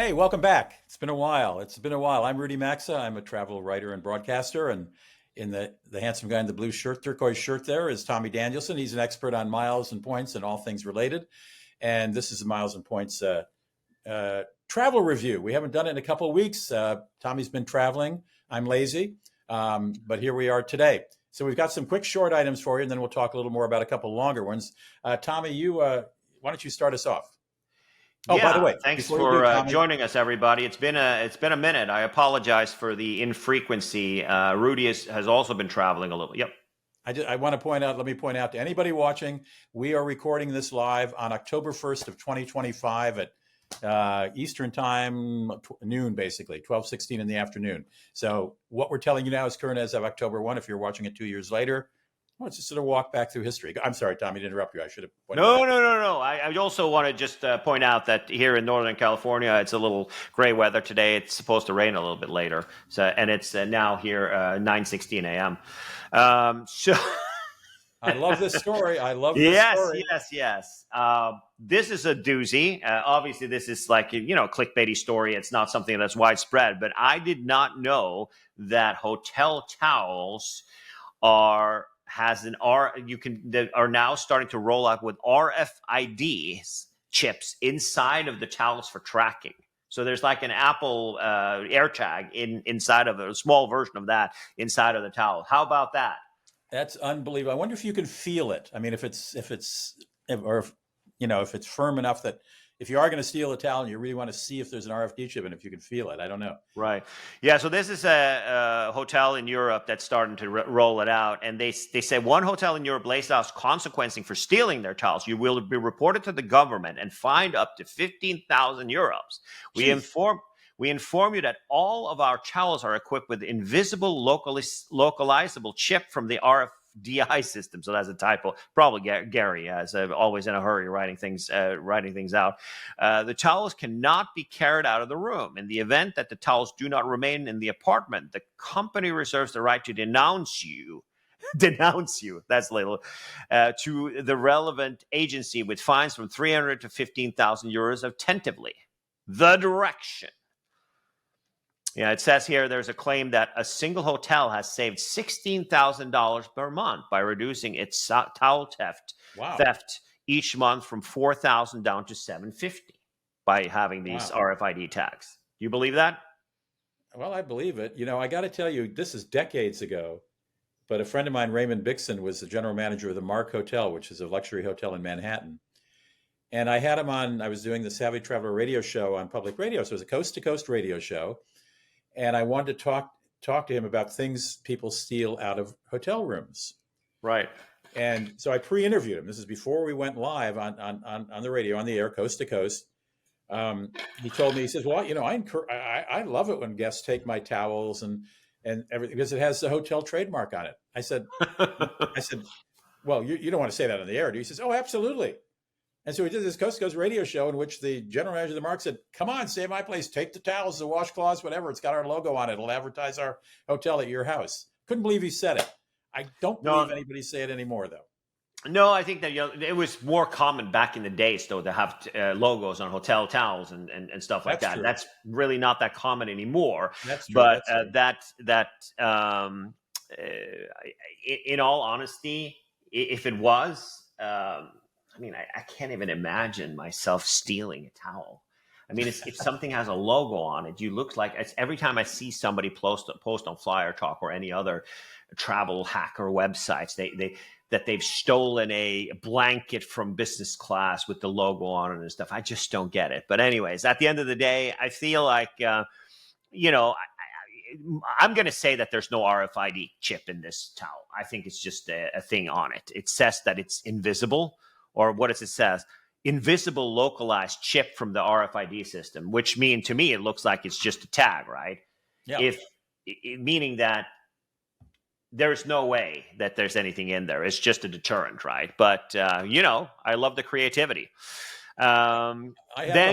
Hey, welcome back. It's been a while. I'm Rudy MAxa. I'm a travel writer and broadcaster. And in the handsome guy in the blue shirt, turquoise shirt there is Tommy Danielsen. He's an expert on miles and points and all things related. And this is the Miles and Points travel review. We haven't done it in a couple of weeks. Tommy's been traveling. I'm lazy. But here we are today. So we've got some quick short items for you, and then we'll talk a little more about a couple longer ones. Tommy, why don't you start us off? Oh, by the Yeah, way, thanks before you do, for Tommy, joining us, everybody. It's been a minute. I apologize for the infrequency. Rudy has also been traveling a little. Yep. I want to point out, let me point out to anybody watching, we are recording this live on October 1st of 2025 at Eastern time, noon, basically, 12:16 in the afternoon. So what we're telling you now is current as of October 1. If you're watching it 2 years later, well, it's just sort of walk back through history. I'm sorry, Tommy, to interrupt you. I should have pointed that No, out. no, no, no. I also want to just point out that here in Northern California, it's a little gray weather today. It's supposed to rain a little bit later. And it's now here 9:16 a.m. So I love this story. I love this yes, story. yes, yes. This is a doozy. Obviously, this is like clickbaity story. It's not something that's widespread, but I did not know that hotel towels are now starting to roll out with RFID chips inside of the towels for tracking. So there's like an Apple AirTag inside of a small version of that inside of the towel. How about that? That's unbelievable. I wonder if you can feel it. I mean, if it's firm enough that if you are going to steal a towel and you really want to see if there's an RFD chip and if you can feel it, I don't know. Right. Yeah. So this is a hotel in Europe that's starting to roll it out, and they say one hotel in Europe lays out consequencing for stealing their towels. You will be reported to the government and fined up to 15,000 euros. We Jeez. inform you that all of our towels are equipped with invisible localizable chip from the RFDI system. So that's a typo. Probably Gary, as always in a hurry writing things out. The towels cannot be carried out of the room. In the event that the towels do not remain in the apartment, the company reserves the right to denounce you. That's little to the relevant agency with fines from 300 to 15,000 euros attentively. The direction. Yeah, it says here there's a claim that a single hotel has saved $16,000 per month by reducing its towel Wow. theft each month from 4,000 down to 750 by having these Wow. RFID tags. Do you believe that? Well, I believe it. I got to tell you, this is decades ago, but a friend of mine, Raymond Bixon, was the general manager of the Mark Hotel, which is a luxury hotel in Manhattan. And I had him on, I was doing the Savvy Traveler radio show on public radio. So it was a coast to coast radio show. And I wanted to talk to him about things people steal out of hotel rooms. Right. And so I pre-interviewed him. This is before we went live on the radio, on the air, coast to coast. He told me, he says, well, I love it when guests take my towels and everything because it has the hotel trademark on it. I said, well, you don't want to say that on the air, do you? He says, oh, absolutely. And so we did this Coast to Coast radio show in which the general manager of the Mark said, come on, stay at my place, take the towels, the washcloths, whatever. It's got our logo on it. It'll advertise our hotel at your house. Couldn't believe he said it. I don't believe anybody say it anymore, though. No, I think that it was more common back in the days, though, to have logos on hotel towels and stuff like that. True. That's really not that common anymore. That's true. But That's true. In all honesty, if it was, I can't even imagine myself stealing a towel. I mean, if something has a logo on it, you look like every time I see somebody post on Flyer Talk or any other travel hacker websites, that they've stolen a blanket from business class with the logo on it and stuff. I just don't get it. But anyways, at the end of the day, I feel like, I'm going to say that there's no RFID chip in this towel. I think it's just a thing on it. It says that it's invisible, or what does it says? Invisible localized chip from the RFID system, which to me, it looks like it's just a tag, right? Yeah. Meaning that there's no way that there's anything in there. It's just a deterrent, right? But, I love the creativity. Then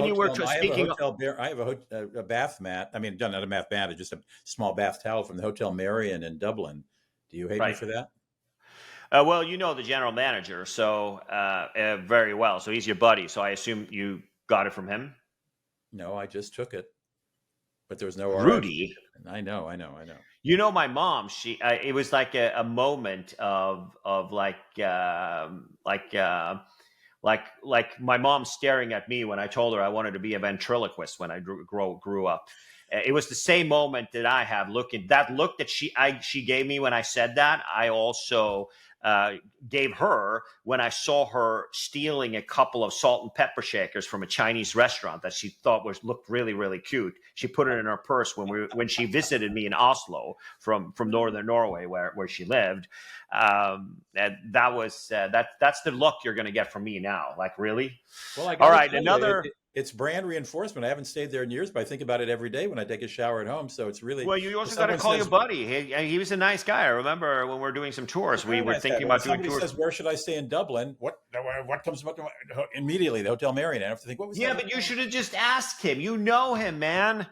you were speaking of... I have a bath mat. I mean, not a bath mat, just a small bath towel from the Hotel Marion in Dublin. Do you hate me for that? Well, you know the general manager, so very well. So he's your buddy. So I assume you got it from him? No, I just took it, but there was no RF. Rudy, I know. my mom, it was like a moment of like my mom staring at me when I told her I wanted to be a ventriloquist when I grew up. It was the same moment that I have that look that she gave me when I said that. I also gave her when I saw her stealing a couple of salt and pepper shakers from a Chinese restaurant that she thought looked really, really cute. She put it in her purse when she visited me in Oslo from northern Norway where she lived. And that was that's the look you're going to get from me now. Like, really? Well, I All got to right, tell you, another. it's brand reinforcement. I haven't stayed there in years, but I think about it every day when I take a shower at home. So it's really. Well, you If also got to someone call your says, buddy. He was a nice guy. I remember when we were doing some tours, we were thinking when about doing somebody tours. says, "Where should I stay in Dublin?" What comes up to immediately? The Hotel Marriott. I have to think, what was Yeah, that? but you should have just asked him. You know him, man. Okay.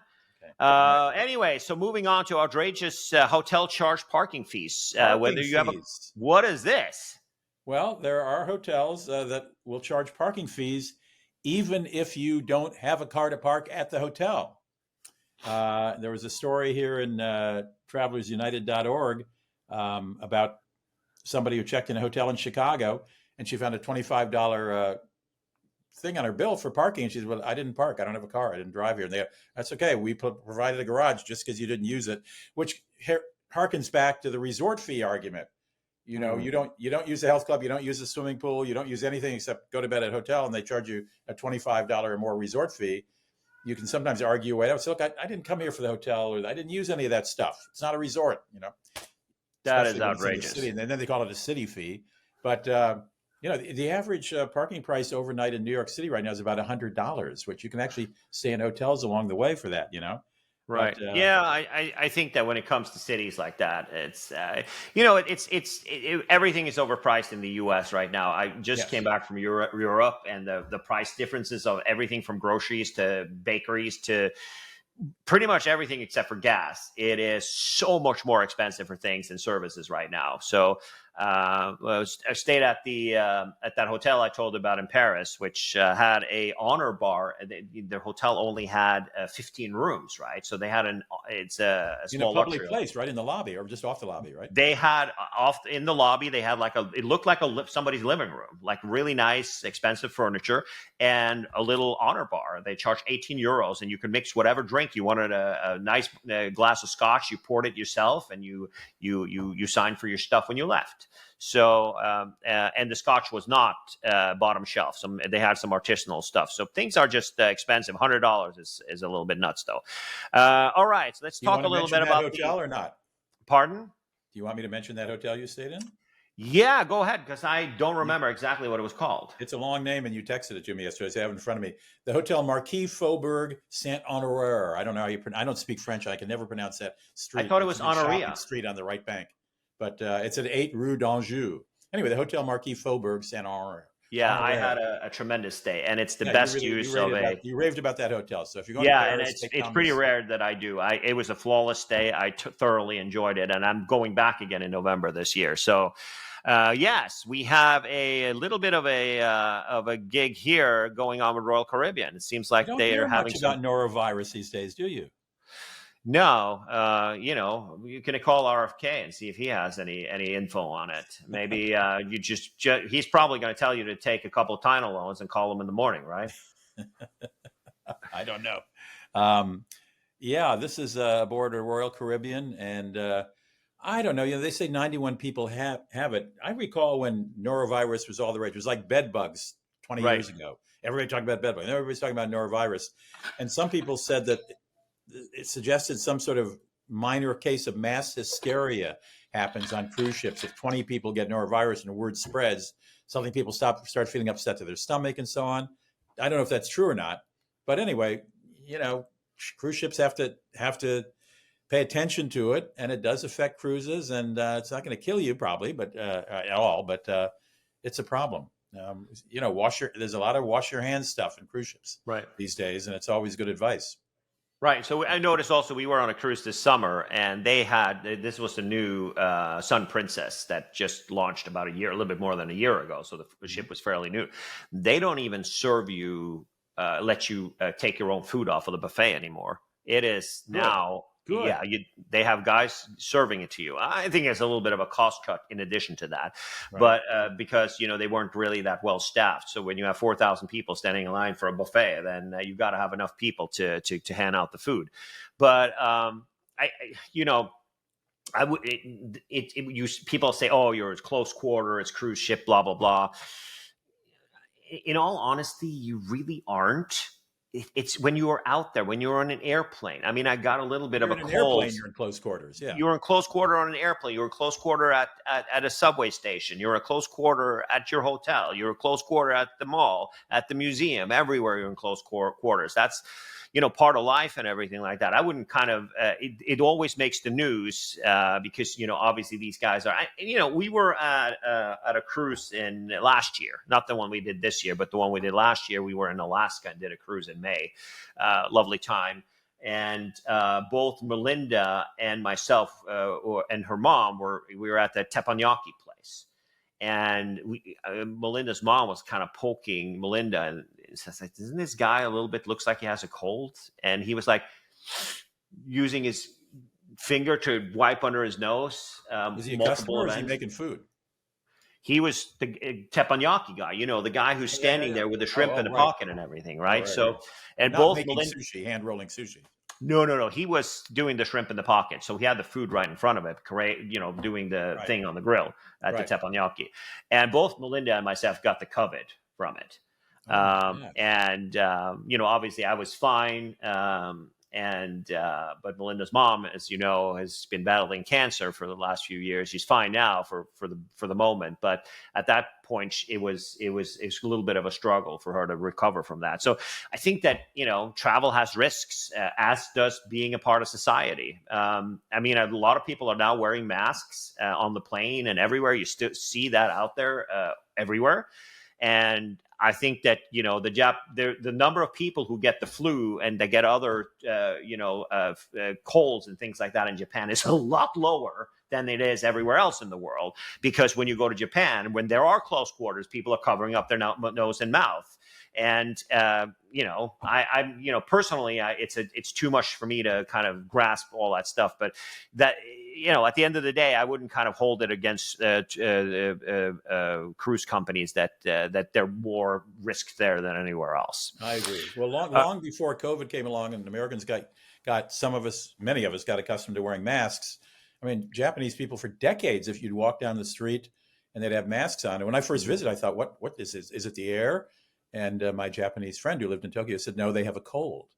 All right. Anyway, so moving on to outrageous hotel charge parking fees. Parking fees. What is this? Well, there are hotels that will charge parking fees even if you don't have a car to park at the hotel. There was a story here in travellersunited.org about somebody who checked in a hotel in Chicago, and she found a $25 thing on her bill for parking. And she said, "Well, I didn't park. I don't have a car. I didn't drive here." And that's okay. We provided a garage just because you didn't use it, which harkens back to the resort fee argument. You know, you don't use the health club, you don't use the swimming pool, you don't use anything except go to bed at a hotel, and they charge you a $25 or more resort fee. You can sometimes argue away. So look, I didn't come here for the hotel, or I didn't use any of that stuff. It's not a resort, That is especially when it's in the outrageous. city, and then they call it a city fee. But the average parking price overnight in New York City right now is about $100, which you can actually stay in hotels along the way for that. Right. But, Yeah, I think that when it comes to cities like that, it's everything is overpriced in the U.S. right now. I just came back from Europe, and the price differences of everything from groceries to bakeries to pretty much everything except for gas. It is so much more expensive for things and services right now. So I stayed at that hotel I told about in Paris, which had a honor bar. Their hotel only had 15 rooms, right? So they had it's a small in a public luxury place, right in the lobby or just off the lobby, right? They had off in the lobby. They had it looked like somebody's living room, like really nice, expensive furniture, and a little honor bar. They charged €18, and you could mix whatever drink you wanted. A nice glass of scotch. You poured it yourself, and you signed for your stuff when you left. So and the scotch was not bottom shelf. They had some artisanal stuff. So things are just expensive. $100 is a little bit nuts, though. All right, so let's talk a little bit about hotel or not. Pardon? Do you want me to mention that hotel you stayed in? Yeah, go ahead, because I don't remember exactly what it was called. It's a long name, and you texted it to me yesterday. So I have it in front of me. The Hotel Marquis Faubourg Saint-Honoré. I don't know how you pronounce. I don't speak French. I can never pronounce that street. I thought it was Honoria Street on the right bank, but it's at 8 Rue d'Anjou. Anyway, the Hotel Marquis Faubourg Saint-Honoré. Yeah, I had a tremendous stay, and it's the best use of a. You raved about that hotel, so if you're going to Paris, and it's pretty rare that I do. It was a flawless stay. I thoroughly enjoyed it, and I'm going back again in November this year. So, yes, we have a little bit of a gig here going on with Royal Caribbean. It seems like they are having much about norovirus these days, do you? No, you can call RFK and see if he has any info on it. Maybe you he's probably going to tell you to take a couple of Tylenol and call him in the morning, right? I don't know. This is aboard a Royal Caribbean, and I don't know. They say 91 people have it. I recall when norovirus was all the rage. It was like bed bugs 20 years ago. Everybody talking about bed bugs. Everybody's talking about norovirus, and some people said that it suggested some sort of minor case of mass hysteria happens on cruise ships. If 20 people get norovirus and the word spreads, suddenly people start feeling upset to their stomach and so on. I don't know if that's true or not, but anyway, cruise ships have to pay attention to it, and it does affect cruises, and it's not going to kill you probably, but at all. But it's a problem. There's a lot of wash your hands stuff in cruise ships these days, and it's always good advice. Right. So I noticed also we were on a cruise this summer, and this was the new Sun Princess that just launched about a little bit more than a year ago. So the ship was fairly new. They don't even serve you let you take your own food off of the buffet anymore. It is now. Good. Yeah, they have guys serving it to you. I think it's a little bit of a cost cut in addition to that, Right. but because they weren't really that well staffed. So when you have 4,000 people standing in line for a buffet, then you've got to have enough people to hand out the food. But I would. People say, "Oh, you're close quarter. It's cruise ship. Blah blah blah." In all honesty, you really aren't. It's when you are out there, when you're on an airplane. I mean, I got a little bit of a cold. Airplane, you're in close quarters. Yeah, you're in close quarter on an airplane. You're in close quarter at a subway station. You're in close quarter at your hotel. You're in close quarter at the mall, at the museum. Everywhere you're in close quarters. That's part of life and everything like that. I wouldn't kind of. It always makes the news because obviously these guys are. We were at a cruise in last year, not the one we did this year, but the one we did last year. We were in Alaska and did a cruise in May. Lovely time. And both Melinda and myself and her mom we were at the teppanyaki place, and Melinda's mom was kind of poking Melinda and says, like, "Isn't this guy a little bit looks like he has a cold?" And he was like using his finger to wipe under his nose. Was he a customer or was he making food? He was the teppanyaki guy, the guy who's standing there with the shrimp in the pocket and everything, right? Right. So, and not both making sushi, hand rolling sushi. No. He was doing the shrimp in the pocket, so he had the food right in front of it, doing the thing on the grill at the teppanyaki. And both Melinda and myself got the COVID from it. Obviously I was fine. But Melinda's mom, as you know, has been battling cancer for the last few years. She's fine now for the moment, but at that point, it was a little bit of a struggle for her to recover from that. So I think that travel has risks, as does being a part of society. A lot of people are now wearing masks on the plane and everywhere. You still see that out there everywhere, and I think that the number of people who get the flu and they get other colds and things like that in Japan is a lot lower than it is everywhere else in the world, because when you go to Japan, when there are close quarters, people are covering up their nose and mouth. And personally, it's too much for me to kind of grasp all that stuff. But that at the end of the day, I wouldn't kind of hold it against cruise companies that they're more risk there than anywhere else. I agree. Well, long before COVID came along, and Americans got many of us got accustomed to wearing masks. I mean, Japanese people for decades, if you'd walk down the street and they'd have masks on. And when I first visited, I thought, what is this? Is it the air? And my Japanese friend who lived in Tokyo said, no, they have a cold.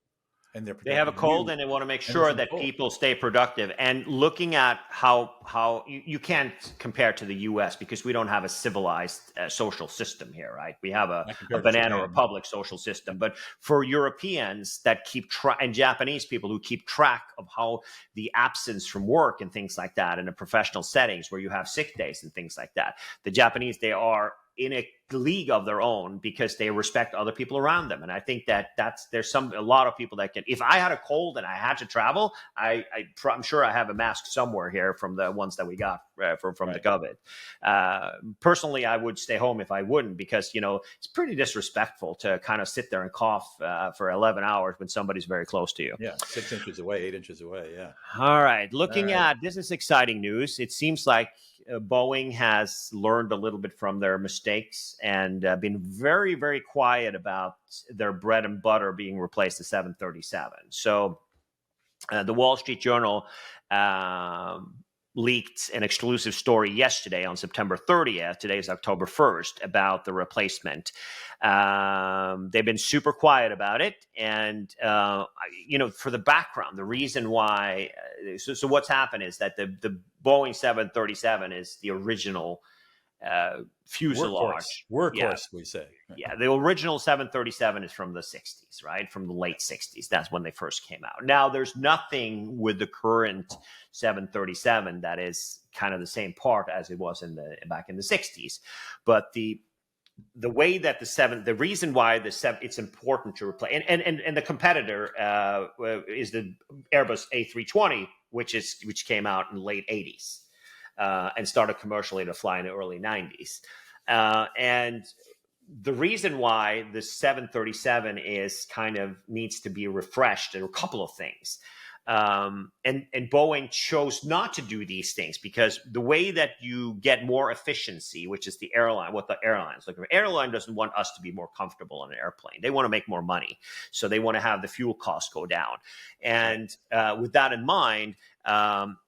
And they have a cold, and they want to make sure that people stay productive. And looking at how you can't compare to the U.S. because we don't have a civilized social system here, right? We have a banana republic social system. But for Europeans that keep track, and Japanese people who keep track of how the absence from work and things like that in a professional settings where you have sick days and things like that, the Japanese, they are in a league of their own because they respect other people around them. And I think that there's a lot of people that can, if I had a cold and I had to travel, I'm sure I have a mask somewhere here from the ones that we got from the COVID. Personally, I would stay home if I wouldn't, because, it's pretty disrespectful to kind of sit there and cough for 11 hours when somebody's very close to you. Yeah. 6 inches away, 8 inches away. Yeah. All right. Looking at, this is exciting news. It seems like Boeing has learned a little bit from their mistakes and been very, very quiet about their bread and butter being replaced to 737. So the Wall Street Journal leaked an exclusive story yesterday on September 30th. Today is October 1st, about the replacement. They've been super quiet about it. And, for the background, the reason why, so what's happened is that the Boeing 737 is the original fuselage. Workhorse, we say. Yeah, the original 737 is from the 60s, right? From the late 60s. That's when they first came out. Now, there's nothing with the current 737 that is kind of the same part as it was back in the 60s. But the way that the reason why it's important to replace, and the competitor is the Airbus A320, which came out in the late 80s and started commercially to fly in the early 90s. And the reason why the 737 is kind of needs to be refreshed, there are a couple of things. And Boeing chose not to do these things because the way that you get more efficiency, which is the airline, what the airlines look for. Airline doesn't want us to be more comfortable on an airplane. They want to make more money. So they want to have the fuel costs go down. And with that in mind,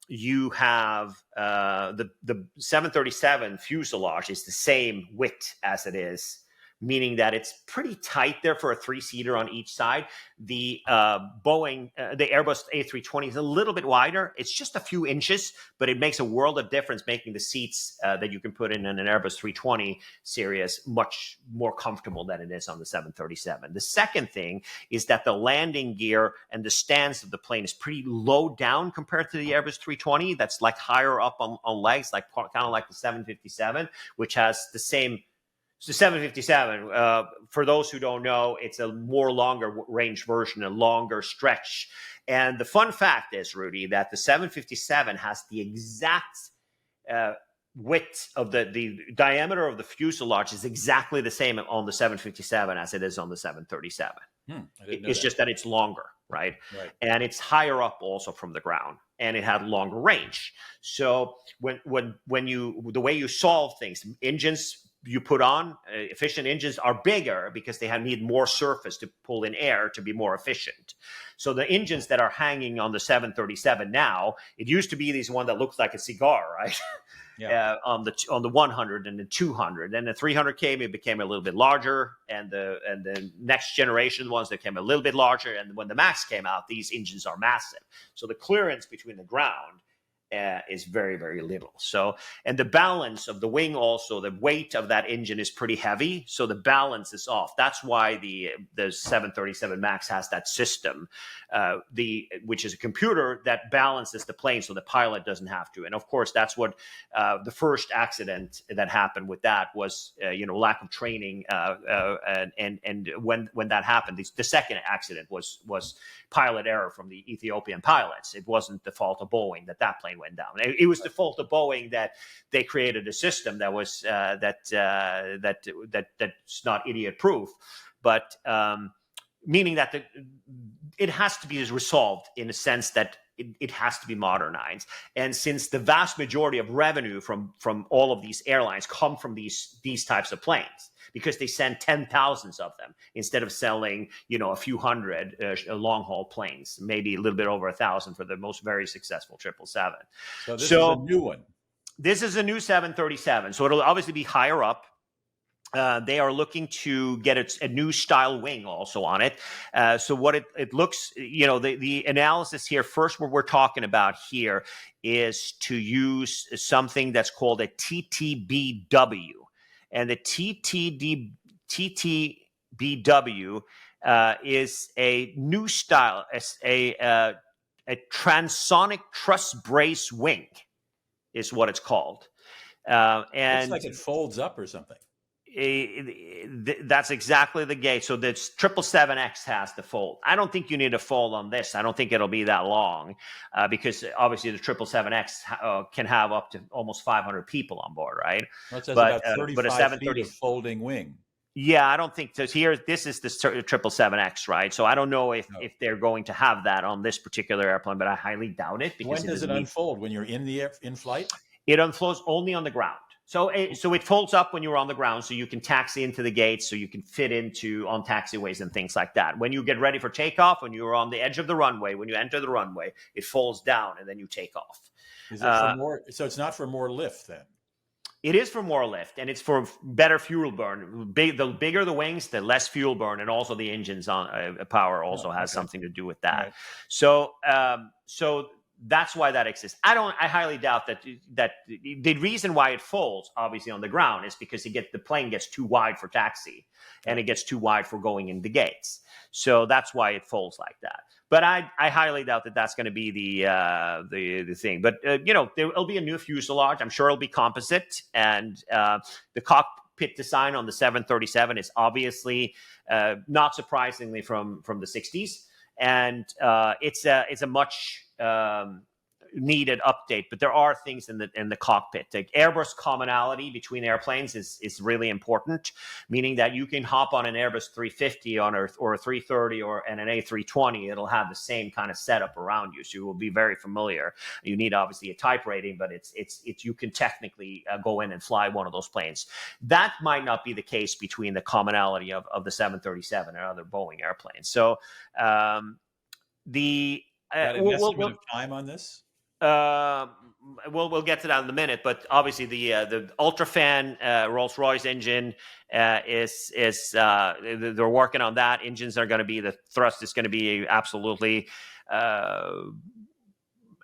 you have the 737 fuselage is the same width as it is, meaning that it's pretty tight there for a 3-seater on each side. The Boeing, the Airbus A320 is a little bit wider. It's just a few inches, but it makes a world of difference, making the seats that you can put in an Airbus 320 series much more comfortable than it is on the 737. The second thing is that the landing gear and the stance of the plane is pretty low down compared to the Airbus 320. That's like higher up on legs, like kind of like the 757, which has the same. So 757, for those who don't know, it's a more longer range version, a longer stretch. And the fun fact is, Rudy, that the 757 has the exact width of the diameter of the fuselage is exactly the same on the 757 as it is on the 737. It's just that it's longer, right? And it's higher up also from the ground, and it had longer range. So when you, the way you solve things, engines you put on, efficient engines are bigger because they need more surface to pull in air to be more efficient. So the engines that are hanging on the 737 now, it used to be this one that looks like a cigar, right? On the 100 and the 200, and the 300 it became a little bit larger, and the next generation ones that came a little bit larger. And when the Max came out, these engines are massive. So the clearance between the ground is very, very little. So, and the balance of the wing, also the weight of that engine is pretty heavy, so the balance is off. That's why the 737 Max has that system, which is a computer that balances the plane so the pilot doesn't have to. And of course, that's what the first accident that happened with that was, lack of training. And when that happened, the second accident was pilot error from the Ethiopian pilots. It wasn't the fault of Boeing that plane went down. It was the fault of Boeing that they created a system that was that's not idiot proof, but meaning that it has to be resolved in a sense that it has to be modernized. And since the vast majority of revenue from all of these airlines come from these types of planes, because they send 10,000s of them instead of selling, a few hundred long haul planes, maybe a little bit over 1,000 for the most very successful 777. So this is a new one. This is a new 737. So it'll obviously be higher up. They are looking to get a new style wing also on it. So what it looks, the analysis here, first what we're talking about here is to use something that's called a TTBW. And the TTBW is a new style, a transonic truss brace wing is what it's called. And it's like it folds up or something. That's exactly the gauge. So the 777X has the fold. I don't think you need a fold on this. I don't think it'll be that long because obviously the 777X can have up to almost 500 people on board, right? Well, that's about 35 feet of folding wing. Yeah, I don't think so. Here, this is the 777X, right? So I don't know if they're going to have that on this particular airplane, but I highly doubt it. Because when does it unfold? When you're in flight? It unfolds only on the ground. So it folds up when you're on the ground, so you can taxi into the gates, so you can fit on taxiways and things like that. When you get ready for takeoff, when you're on the edge of the runway, when you enter the runway, it folds down and then you take off. Is it for more? So it's not for more lift then? It is for more lift, and it's for better fuel burn. The bigger the wings, the less fuel burn, and also the engine's power also has something to do with that. Right. So that's why that exists. I highly doubt that the reason why it folds, obviously on the ground, is because the plane gets too wide for taxi, and it gets too wide for going in the gates. So that's why it folds like that. But I highly doubt that that's going to be the thing. But there'll be a new fuselage. I'm sure it'll be composite, and the cockpit design on the 737 is obviously not surprisingly from the 60s, and it's a much needed update, but there are things in the cockpit. Like Airbus commonality between airplanes is really important, meaning that you can hop on an Airbus 350 or a 330 and an A320. It'll have the same kind of setup around you, so you will be very familiar. You need obviously a type rating, but it's you can technically go in and fly one of those planes. That might not be the case between the commonality of the 737 and other Boeing airplanes. So Got an estimate of time on this? We'll get to that in a minute, but obviously the Ultrafan Rolls-Royce engine is they're working on that. Engines are going to be, the thrust is going to be absolutely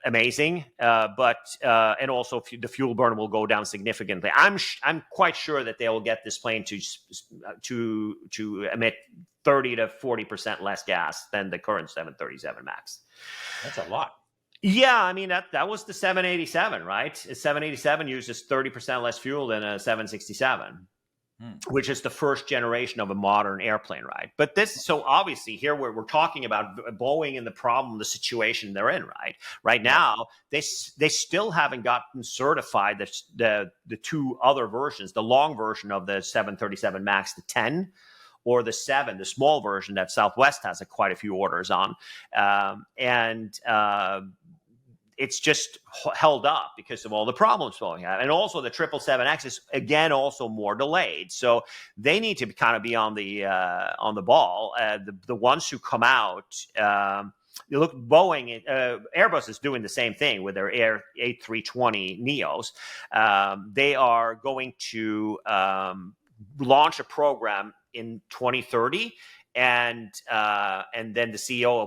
amazing, but and also the fuel burn will go down significantly. I'm quite sure that they will get this plane to emit 30 to 40% less gas than the current 737 MAX. That's a lot. Yeah, I mean that was the 787, right? A 787 uses 30% less fuel than a 767, which is the first generation of a modern airplane, right? But so obviously here we're talking about Boeing and the problem, the situation they're in, right? Right now, they still haven't gotten certified the two other versions, the long version of the 737 MAX, the 10, or the 7, the small version that Southwest has quite a few orders on. It's just held up because of all the problems Boeing had. And also the 777X is, again, also more delayed. So they need to kind of be on the ball. The ones who come out, you look, Boeing, Airbus is doing the same thing with their A320 Neos. They are going to launch a program in 2030. And then the CEO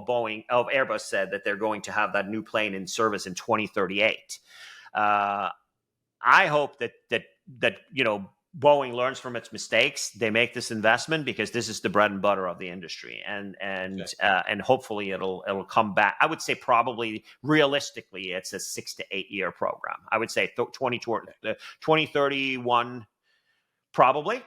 of Airbus said that they're going to have that new plane in service in 2038. I hope that Boeing learns from its mistakes. They make this investment because this is the bread and butter of the industry, and hopefully it'll come back. I would say probably realistically it's a 6 to 8 year program. I would say 2031 probably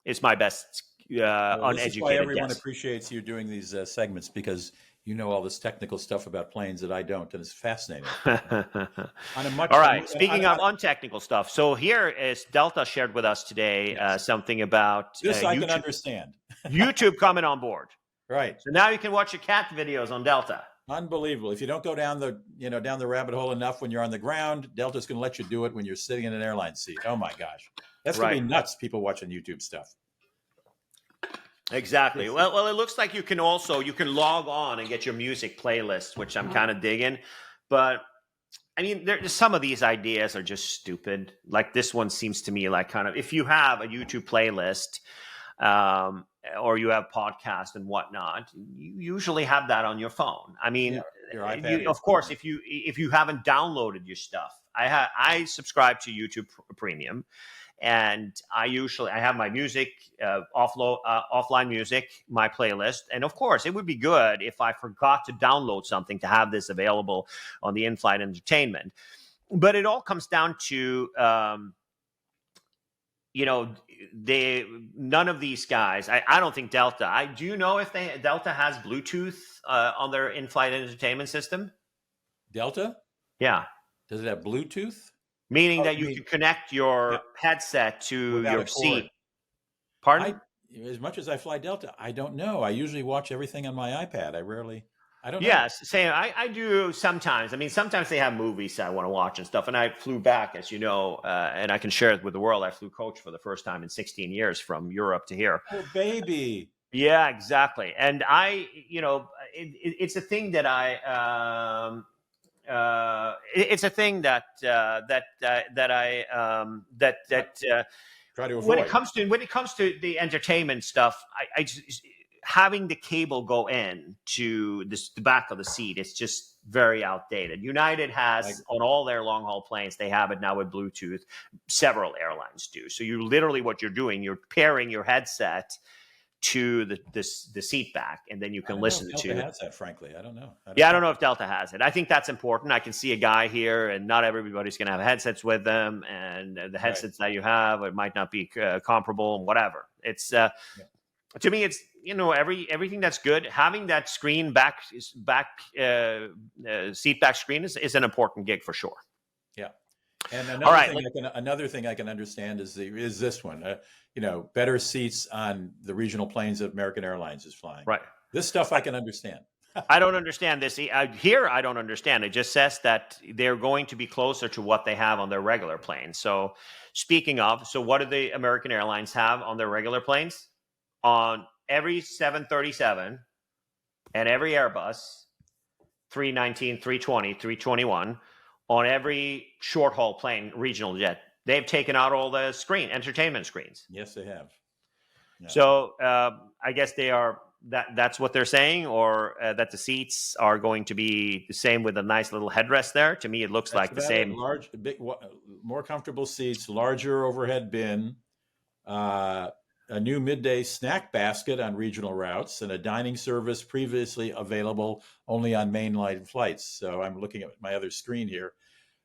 is my best. Uneducated this is why everyone guess. appreciates you doing these segments, because you know all this technical stuff about planes that I don't, and it's fascinating. All right. Speaking of untechnical stuff, so here is Delta shared with us today something about this. I YouTube, can understand. YouTube coming on board. Right. So now you can watch your cat videos on Delta. Unbelievable. If you don't go down the rabbit hole enough when you're on the ground, Delta's going to let you do it when you're sitting in an airline seat. Oh my gosh, that's going to be nuts. People watching YouTube stuff. Exactly. Well, it looks like you can log on and get your music playlist, which I'm kind of digging. But I mean, some of these ideas are just stupid. Like this one seems to me like kind of, if you have a YouTube playlist or you have podcasts and whatnot, you usually have that on your phone. I mean, your iPad of course, if you haven't downloaded your stuff, I subscribe to YouTube Premium. And I have my music, offline music, my playlist. And of course, it would be good if I forgot to download something to have this available on the in-flight entertainment. But it all comes down to, none of these guys, I don't think Delta, do you know if Delta has Bluetooth on their in-flight entertainment system? Delta? Yeah. Does it have Bluetooth? Meaning that you can connect your headset to your seat. Pardon? As much as I fly Delta, I don't know. I usually watch everything on my iPad. I don't know. Yes, same. I do sometimes. I mean, sometimes they have movies I want to watch and stuff. And I flew back, as you know, and I can share it with the world. I flew coach for the first time in 16 years from Europe to here. Oh, baby. Yeah, exactly. And it's a thing that it's a thing that try to avoid. When it comes to the entertainment stuff, I just, having the cable go in to the back of the seat, it's just very outdated. United has on all their long haul planes, they have it now with Bluetooth. Several airlines do. So what you're doing, you're pairing your headset to the seat back, and then you can listen to. Delta has that, frankly. I don't know. I don't know if Delta has it. I think that's important. I can see a guy here, and not everybody's going to have headsets with them, and the headsets that you have, it might not be comparable and whatever. It's to me, everything that's good. Having that screen seat back screen is an important gig for sure. Yeah. And All right, another thing I can understand is this one. Better seats on the regional planes that American Airlines is flying. right. This stuff I can understand. I don't understand this. Here, I don't understand. It just says that they're going to be closer to what they have on their regular planes. So, speaking of, what do the American Airlines have on their regular planes? On every 737 and every Airbus, 319, 320, 321, on every short-haul plane, regional jet, they've taken out all the entertainment screens. Yes, they have. Yeah. So, I guess they are... That's what they're saying, or that the seats are going to be the same with a nice little headrest there. To me, it looks like the same. More comfortable seats, larger overhead bin, a new midday snack basket on regional routes, and a dining service previously available only on mainline flights. So I'm looking at my other screen here,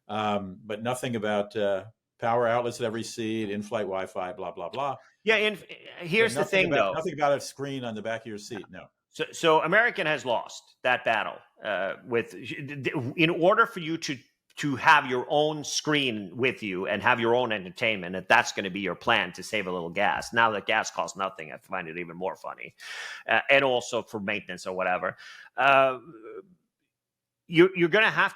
but nothing about power outlets at every seat, in-flight Wi-Fi, blah, blah, blah. Yeah, and here's the thing, though. Nothing about a screen on the back of your seat, no. So American has lost that battle. In order for you to have your own screen with you and have your own entertainment, and that's going to be your plan to save a little gas. Now that gas costs nothing, I find it even more funny. And also for maintenance or whatever. You're going to have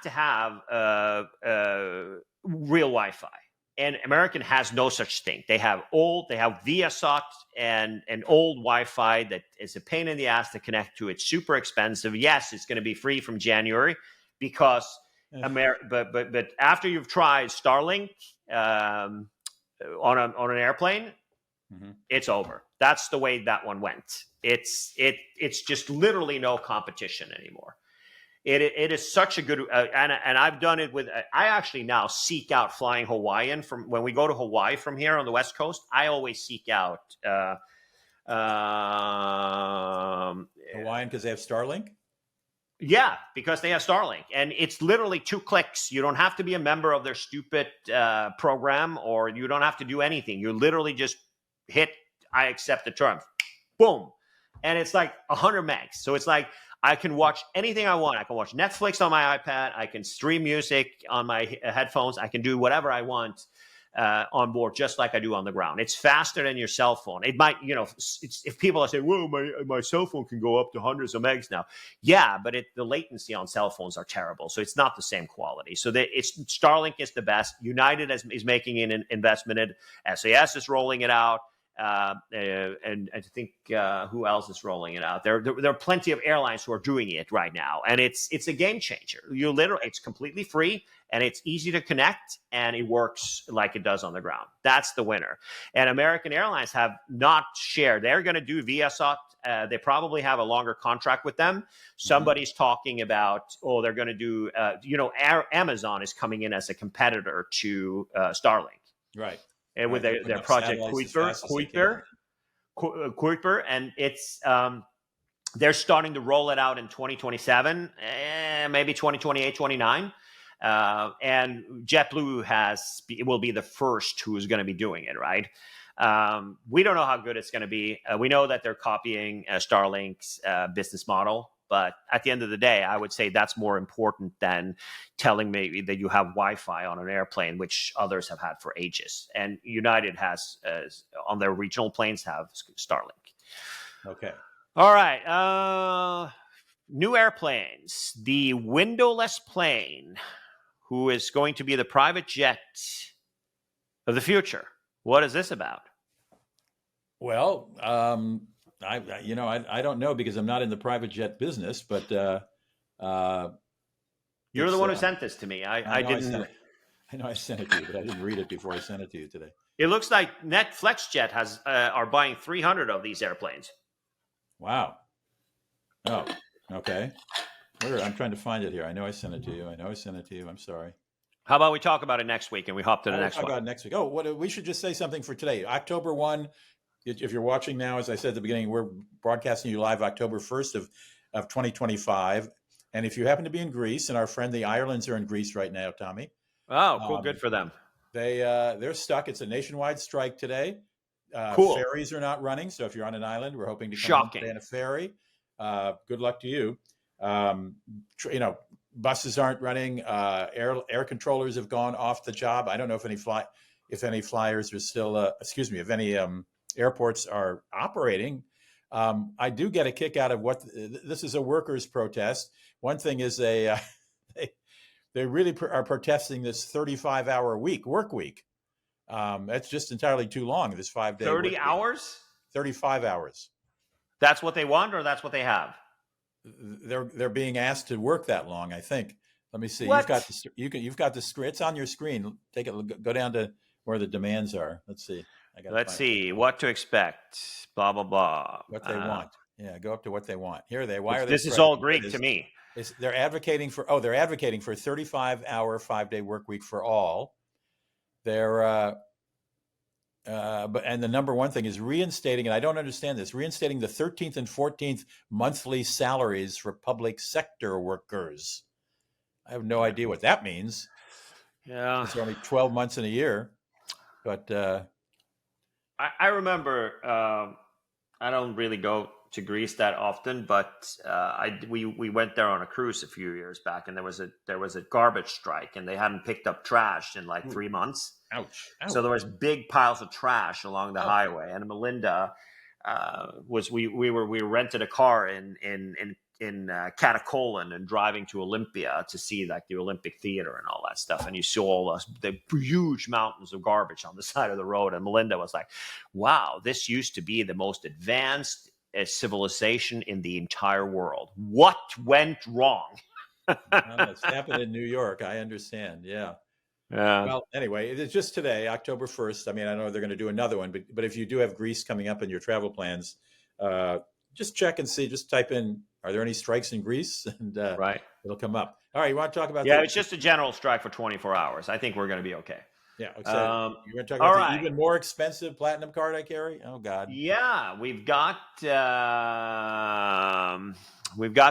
real Wi-Fi. And American has no such thing. They have Viasat and an old Wi-Fi that is a pain in the ass to connect to. It's super expensive. Yes, it's going to be free from January because but after you've tried Starlink on an airplane, it's over. That's the way that one went. It's just literally no competition anymore. It is such a good, and I've done it with, I actually now seek out flying Hawaiian from when we go to Hawaii from here on the West Coast. I always seek out Hawaiian because they have Starlink? Yeah, because they have Starlink, and it's literally 2 clicks. You don't have to be a member of their stupid program, or you don't have to do anything. You literally just hit, I accept the terms. Boom. And it's like 100 megs. So it's like, I can watch anything I want. I can watch Netflix on my iPad. I can stream music on my headphones. I can do whatever I want on board, just like I do on the ground. It's faster than your cell phone. It might, if people are saying, "Whoa, my cell phone can go up to hundreds of megs now." Yeah, but the latency on cell phones are terrible, so it's not the same quality. So Starlink is the best. United is making an investment in it. SAS is rolling it out. And I think who else is rolling it out? There are plenty of airlines who are doing it right now, and it's a game changer. It's completely free, and it's easy to connect, and it works like it does on the ground. That's the winner. And American Airlines have not shared. They're going to do Viasat. They probably have a longer contract with them. Somebody's talking about, they're going to do. Amazon is coming in as a competitor to Starlink. Right. And with their project Kuiper, and it's they're starting to roll it out in 2027, maybe 2028, 29. And JetBlue will be the first who is going to be doing it, right? We don't know how good it's going to be. We know that they're copying Starlink's business model. But at the end of the day, I would say that's more important than telling me that you have Wi-Fi on an airplane, which others have had for ages. And United has, on their regional planes, have Starlink. Okay. All right. New airplanes. The windowless plane, who is going to be the private jet of the future. What is this about? Well, I don't know because I'm not in the private jet business, but you're the one who sent this to me. I didn't. I know I sent it to you, but I didn't read it before I sent it to you today. It looks like NetFlexJet are buying 300 of these airplanes. Wow. Oh, okay. I'm trying to find it here. I know I sent it to you. I'm sorry. How about we talk about it next week and we hop to the next one? Talk about it next week. Oh, we should just say something for today. October 1. If you're watching now, as I said at the beginning, we're broadcasting you live October 1st of 2025. And if you happen to be in Greece, and our friend the Irelands are in Greece right now, Tommy. Oh, cool. Good for them. They're stuck. It's a nationwide strike today. Cool. Ferries are not running. So if you're on an island, we're hoping to come home Shocking. today on a ferry. Good luck to you. Buses aren't running. Air controllers have gone off the job. I don't know if any flyers are still, if any airports are operating. I do get a kick out of this is a workers' protest. One thing is they really are protesting this 35-hour work week. That's just entirely too long. This 5-day 30 work hours? week. 35 hours. That's what they want, or that's what they have? They're being asked to work that long, I think. Let me see. What? You've got the screen. It's on your screen. Take it. Go down to where the demands are. Let's see. Let's see what to expect. Blah blah blah. What they want. Yeah, go up to what they want. Here they. Why are they? This is all Greek to me. They're advocating for. Oh, they're advocating for a 35-hour 5-day work week for all. They're. And the number one thing is reinstating, and I don't understand this, reinstating the 13th and 14th monthly salaries for public sector workers. I have no idea what that means. Yeah. It's only 12 months in a year. But I remember, I don't really go to Greece that often, but we went there on a cruise a few years back, and there was a garbage strike, and they hadn't picked up trash in like 3 months. Ouch. So there was big piles of trash along the highway, and Melinda we rented a car in Catacolan and driving to Olympia to see like the Olympic Theater and all that stuff, and you saw all the huge mountains of garbage on the side of the road, and Melinda was like, "Wow, this used to be the most advanced civilization in the entire world. What went wrong?" It's happened in New York. I understand. Yeah. Well, anyway, it's just today, October 1st. I mean, I know they're going to do another one, but if you do have Greece coming up in your travel plans, just check and see. Just type in, are there any strikes in Greece? And right, it'll come up. All right, you want to talk about? Yeah, it's just a general strike for 24 hours. I think we're going to be okay. Yeah. You're going to talk about the even more expensive platinum card I carry? Oh, God. Yeah, we've got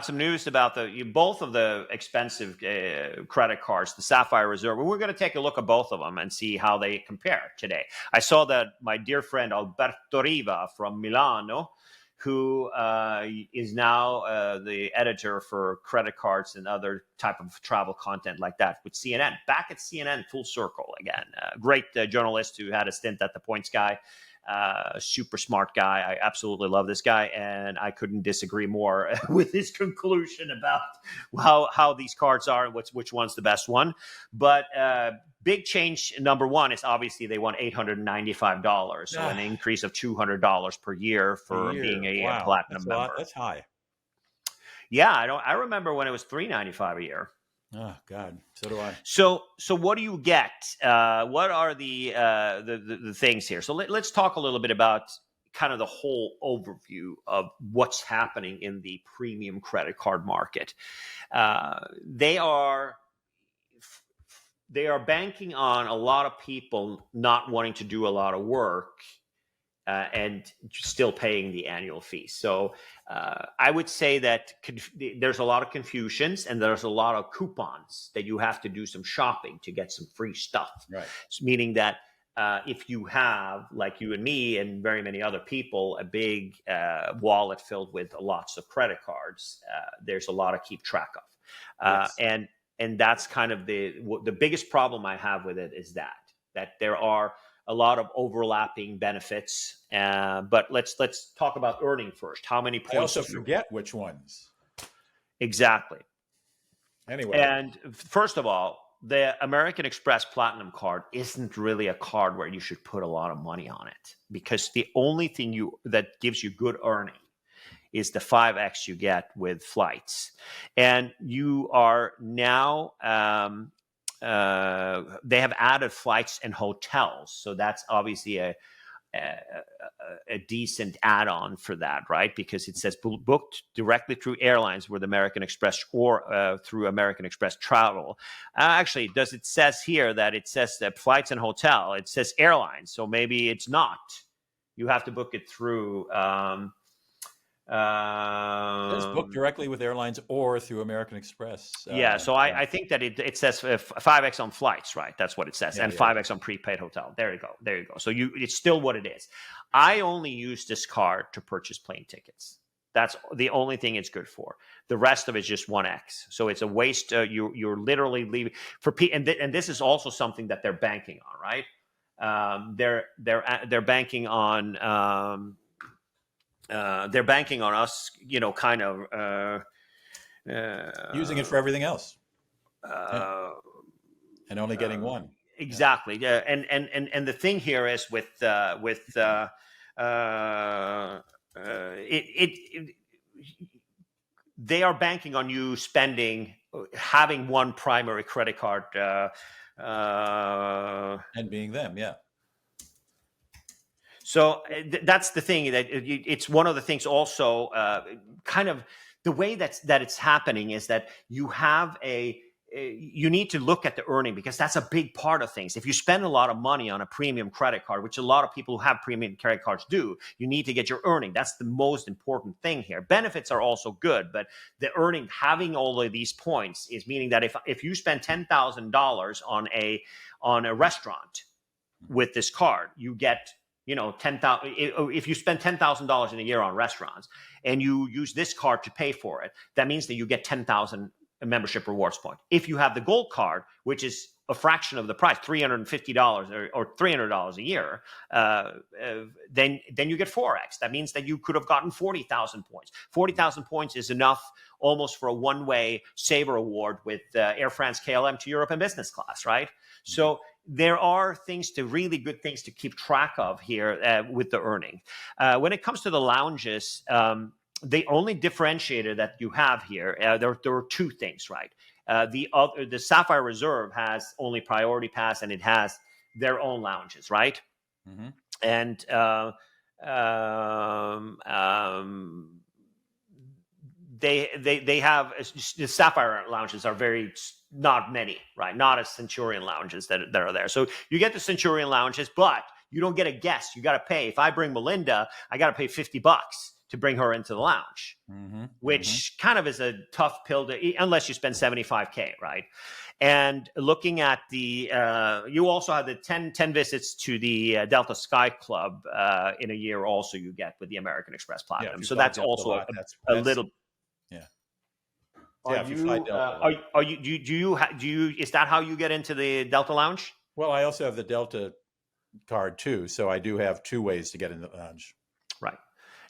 some news about both of the expensive credit cards, the Sapphire Reserve. And we're going to take a look at both of them and see how they compare today. I saw that my dear friend Alberto Riva from Milano, who is now the editor for credit cards and other type of travel content like that with CNN. Back at CNN, full circle again. Great journalist who had a stint at the Points Guy. Super smart guy. I absolutely love this guy, and I couldn't disagree more with his conclusion about how these cards are and which one's the best one. But big change number one is obviously they want $895, so an increase of $200 per year for being a platinum member. That's high. Yeah, I remember when it was $395 a year. Oh God, so do I. So what do you get? What are the things here? So let's talk a little bit about kind of the whole overview of what's happening in the premium credit card market. They are banking on a lot of people not wanting to do a lot of work and still paying the annual fee. So I would say that there's a lot of confusions and there's a lot of coupons that you have to do some shopping to get some free stuff. Right. Meaning that if you have, like you and me and very many other people, a big wallet filled with lots of credit cards, there's a lot to keep track of. Yes. And that's kind of the biggest problem I have with it is that there are a lot of overlapping benefits, but let's talk about earning first. How many points? I also forget which ones. Exactly. Anyway, and first of all, the American Express Platinum card isn't really a card where you should put a lot of money on it, because the only thing that gives you good earning is the 5x you get with flights, and you are now. They have added flights and hotels, so that's obviously a decent add-on for that, right? Because it says booked directly through airlines with American Express or through American Express Travel. Actually, it says here that it says that flights and hotel. It says airlines, so maybe it's not. You have to book it through There's booked directly with airlines or through American Express. Yeah, so I think that it says 5x on flights, right? That's what it says, and 5x on prepaid hotel. There you go, there you go. So it's still what it is. I only use this card to purchase plane tickets. That's the only thing it's good for. The rest of it's just 1x. So it's a waste. You're literally leaving for and this is also something that they're banking on, right? They're banking on us, kind of. Using it for everything else, and only getting one. Exactly. Yeah. And the thing here is with they are banking on you having one primary credit card, and being them. Yeah. So that's the thing, that it's one of the things also, kind of the way that it's happening is that you have you need to look at the earning, because that's a big part of things. If you spend a lot of money on a premium credit card, which a lot of people who have premium credit cards do, you need to get your earning. That's the most important thing here. Benefits are also good, but the earning, having all of these points, is meaning that if you spend $10,000 on a restaurant with this card, you get 10,000. If you spend $10,000 in a year on restaurants and you use this card to pay for it, that means that you get 10,000 membership rewards point. If you have the gold card, which is a fraction of the price, $350 or $300 a year, then you get 4x. That means that you could have gotten 40,000 points. 40,000 points is enough almost for a one-way saver award with Air France KLM to Europe and business class, right? So there are really good things to keep track of here with the earning. When it comes to the lounges, the only differentiator that you have here, there are two things, right? The Sapphire Reserve has only Priority Pass, and it has their own lounges, right? Mm-hmm. And they have the Sapphire lounges are not many, right? Not as Centurion lounges that are there. So you get the Centurion lounges, but you don't get a guest. You got to pay. If I bring Melinda, I got to pay $50 to bring her into the lounge, which kind of is a tough pill to, unless you spend $75K, right? And looking at you also have the 10 visits to the Delta Sky Club in a year. Also, you get with the American Express Platinum. Yeah, so that's also a little. Yeah. Is that how you get into the Delta Lounge? Well, I also have the Delta card too, so I do have two ways to get in the lounge. Right.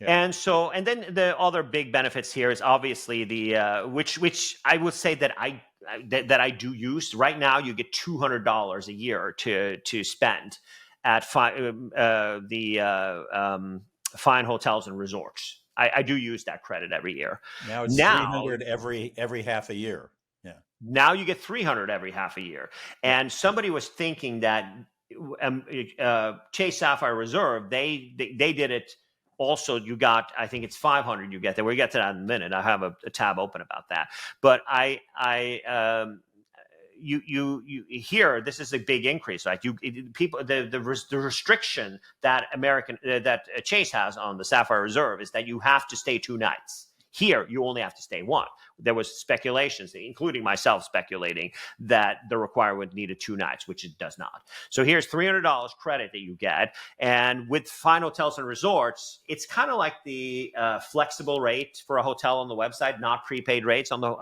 Yeah. And then the other big benefits here is obviously the which I would say that I do use right now. You get $200 a year to spend at fine hotels and resorts. I do use that credit every year. Now it's 300 every half a year. Yeah. Now you get 300 every half a year. And somebody was thinking that Chase Sapphire Reserve, they did it. Also, you got, I think it's 500 you get there. We'll get to that in a minute. I have a tab open about that. But you here, this is a big increase, right? The restriction that Chase has on the Sapphire Reserve is that you have to stay 2 nights. Here, you only have to stay 1. There was speculations, including myself speculating, that the requirement needed 2 nights, which it does not. So here's $300 credit that you get. And with Fine Hotels and Resorts, it's kind of like the flexible rate for a hotel on the website, not prepaid rates on the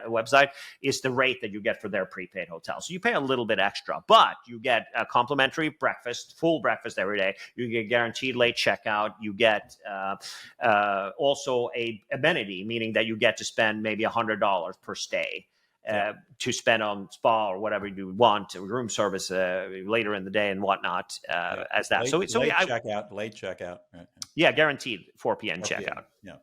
website, is the rate that you get for their prepaid hotel. So you pay a little bit extra, but you get a complimentary breakfast, full breakfast every day. You get guaranteed late checkout. You get also a amenity, meaning that you get to spend maybe $100 per stay to spend on spa or whatever you want, room service later in the day and whatnot as that. Late checkout. Right. Yeah, guaranteed 4 p.m. checkout. Yeah.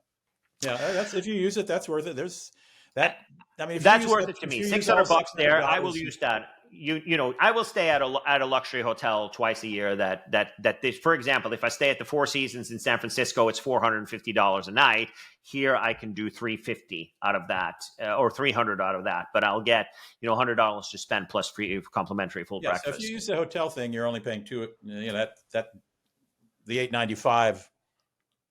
That's, if you use it, that's worth it. There's that. I mean, that's worth it to me. $600 there. I will use that. I will stay at a luxury hotel twice a year. For example, if I stay at the Four Seasons in San Francisco, it's $450 a night. Here, I can do $350 out of that, or $300 out of that. But I'll get $100 to spend plus free complimentary full breakfast. So if you use the hotel thing, you're only paying $2. The $895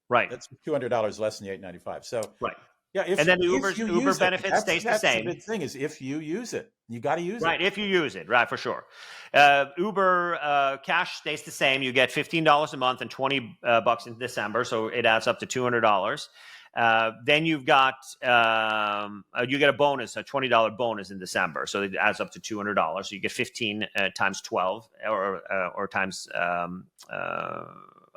Right. That's $200 less than the $895. So Right. yeah, And then if you Uber use it, benefit stays the that's the same. big thing is if you use it, you got to use it. Right, if you use it, right, for sure. Uber cash stays the same. You get $15 a month and $20 in December, so it adds up to $200. Then you get a bonus, a $20 bonus in December, so it adds up to $200. So you get 15 times 12 or times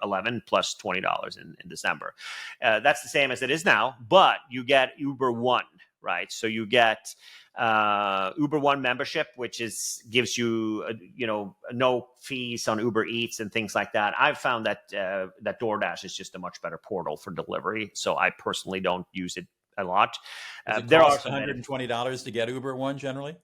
11 plus $20 in December. That's the same as it is now, but you get Uber One, right? So you get Uber One membership, which gives you no fees on Uber Eats and things like that. I've found that that DoorDash is just a much better portal for delivery, so I personally don't use it a lot. There are $120 to get Uber One generally.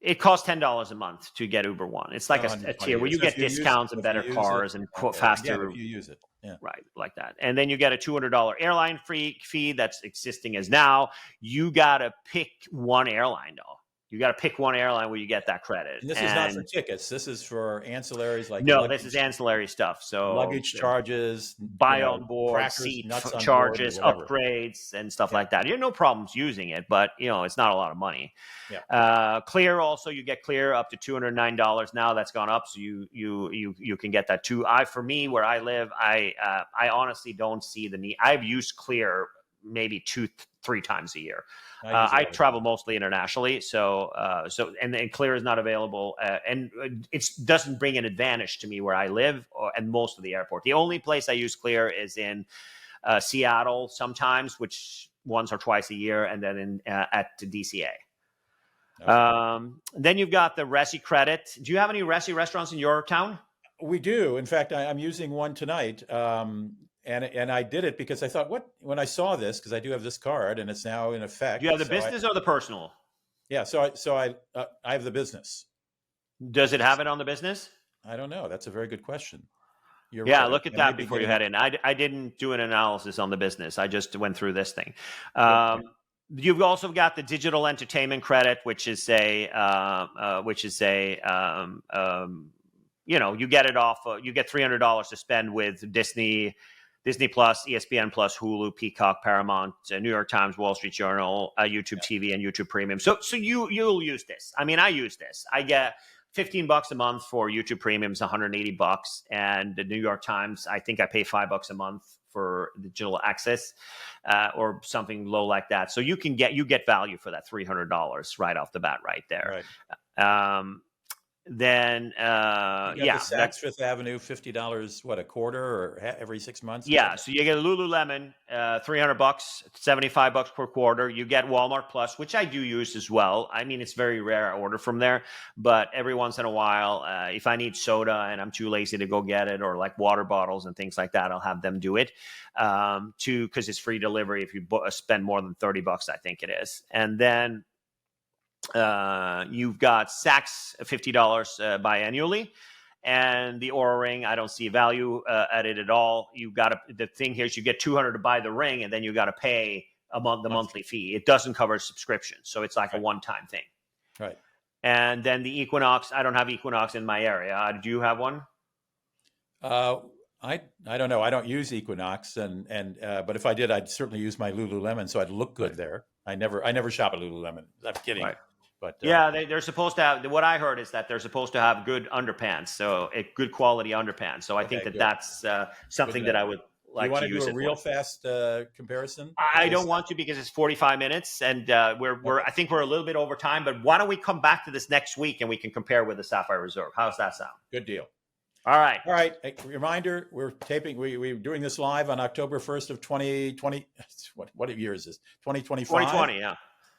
It costs $10 a month to get Uber One. It's like a tier where you get discounts and better cars and faster. If you use it, yeah, right, like that. And then you get a $200 airline fee that's existing as now. You gotta pick one airline though. You got to pick one airline where you get that credit. And this is not for tickets. This is for ancillaries like this is ancillary stuff. So luggage charges, buy on board, seat charges, upgrades, and stuff like that. You have no problems using it, but it's not a lot of money. Yeah. Clear also, you get Clear up to $209 now. That's gone up, so you can get that too. For me, where I live, I honestly don't see the need. I've used Clear maybe 2-3 times a year. I travel mostly internationally, so Clear is not available, and it doesn't bring an advantage to me where I live and most of the airport. The only place I use Clear is in Seattle sometimes, which once or twice a year, and then at DCA. Okay. Then you've got the Resi credit. Do you have any Resi restaurants in your town? We do. In fact, I'm using one tonight. And I did it because I thought, when I saw this, because I do have this card and it's now in effect. Do you have the business or the personal? Yeah, so I have the business. Does it have it on the business? I don't know. That's a very good question. You're right. Look at that before you head in. I didn't do an analysis on the business. I just went through this thing. You've also got the digital entertainment credit, which is you get it off. You get $300 to spend with Disney Plus, ESPN Plus, Hulu, Peacock, Paramount, New York Times, Wall Street Journal, YouTube TV, and YouTube Premium. So you'll use this. I mean, I use this. I get $15 a month for YouTube Premiums, $180, and the New York Times. I think I pay $5 a month for digital access, or something low like that. So you get value for that $300 right off the bat, right there. Right. Then the Saks Fifth Avenue, $50 a quarter or every 6 months? Yeah, so you get a Lululemon, $300, $75 per quarter. You get Walmart Plus, which I do use as well. I mean, it's very rare I order from there, but every once in a while, if I need soda and I'm too lazy to go get it, or like water bottles and things like that, I'll have them do it because it's free delivery if you spend more than $30, I think it is. And then you've got Saks, $50 biannually, and the Oura Ring. I don't see value at it at all. The thing here is you get $200 to buy the ring, and then you got to pay the monthly fee. It doesn't cover subscription, so it's like a one-time thing. Right. And then the Equinox. I don't have Equinox in my area. Do you have one? I don't know. I don't use Equinox, but if I did, I'd certainly use my Lululemon, so I'd look good there. I never shop at Lululemon. I'm kidding. Right. But they're supposed to have. What I heard is that they're supposed to have good underpants, so good quality underpants. So I think that's something that I would like to use. You want to do a real fast comparison? I don't want to, because it's 45 minutes, and I think we're a little bit over time. But why don't we come back to this next week and we can compare with the Sapphire Reserve? How's that sound? Good deal. All right. A reminder: we're taping. We're doing this live on October 1st of 2020. What year is this? 2025. 2020. Yeah.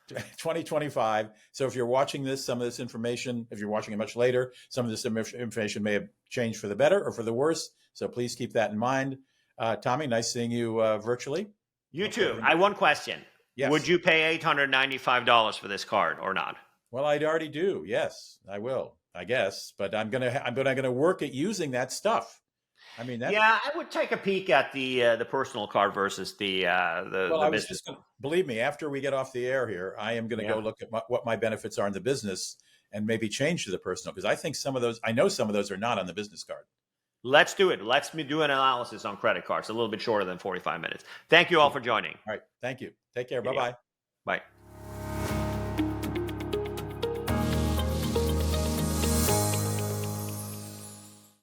2025. So if you're watching some of this information, if you're watching it much later, some of this information may have changed for the better or for the worse. So please keep that in mind. Tommy, nice seeing you virtually. You too. I have one question. Yes. Would you pay $895 for this card or not? Well, I'd already do. Yes, I will, I guess. But I'm gonna work at using that stuff. I mean, I would take a peek at the personal card versus the business. Believe me, after we get off the air here, I am going to go look at what my benefits are in the business and maybe change to the personal, because I think I know some of those are not on the business card. Let's do it. Let's do an analysis on credit cards, a little bit shorter than 45 minutes. Thank you all for joining. All right. Thank you. Take care. Yeah. Bye-bye. Bye.